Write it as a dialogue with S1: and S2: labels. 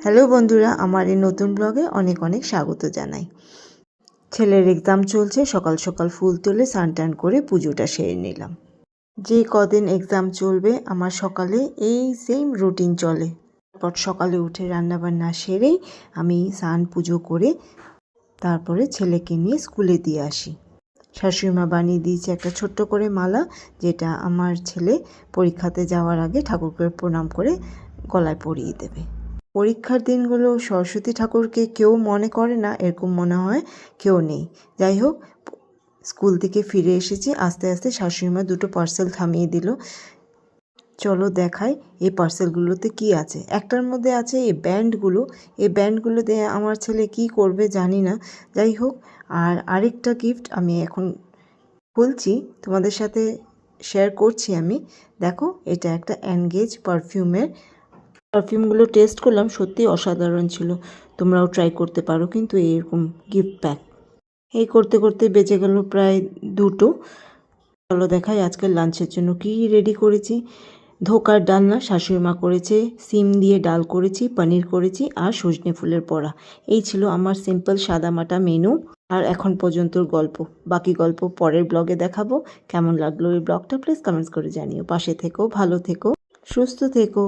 S1: Hello বন্ধুরা, আমার এই নতুন ব্লগে অনেক অনেক স্বাগত জানাই। ছেলের এক্সাম চলছে, সকাল সকাল ফুল তুলে স্নান টান করে পুজোটা সেরে নিলাম। যে কদিন এক্সাম চলবে আমার সকালে এই সেম রুটিন চলে। তারপর সকালে উঠে রান্নাবান্না সেরেই আমি স্নান পুজো করে তারপরে ছেলেকে নিয়ে স্কুলে দিয়ে আসি। শাশুড়িমা বানিয়ে দিয়েছে একটা ছোট্ট করে মালা, যেটা আমার ছেলে পরীক্ষাতে যাওয়ার আগে ঠাকুরকে প্রণাম করে গলায় পরিয়ে দেবে। পরীক্ষার দিনগুলো সরস্বতী ঠাকুরকে কেউ মনে করে না, এরকম মনে হয় কেউ নেই। যাই হোক, স্কুল থেকে ফিরে এসেছি, আস্তে আস্তে শাশুড়িমা দুটো পার্সেল থামিয়ে দিল। চলো দেখাই এই পার্সেলগুলোতে কি আছে। একটার মধ্যে আছে এই ব্যান্ডগুলো দিয়ে আমার ছেলে কি করবে জানি না। যাই হোক, আর আরেকটা গিফট আমি এখন খুলছি, তোমাদের সাথে শেয়ার করছি আমি। দেখো, এটা একটা এনগেজ পারফিউমগুলো টেস্ট করলাম, সত্যি অসাধারণ ছিল। তোমরাও ট্রাই করতে পারো কিন্তু এরকম গিফট প্যাক। এই করতে করতে বেজে গেল প্রায় 2টো। চলো দেখাই আজকের লাঞ্চের জন্য কি রেডি করেছি। ধোকার ডালনা শাশুড়িমা করেছে, সিম দিয়ে ডাল করেছি, পনির করেছি আর সজনে ফুলের বড়া। এই ছিল আমার সিম্পল সাদামাটা মেনু। আর এখন পর্যন্তর গল্প, বাকি গল্প পরের ব্লগে দেখাবো। কেমন লাগলো এই ব্লগটা প্লিজ কমেন্টস করে জানিও। পাশে থেকো, ভালো থেকো, সুস্থ থেকো।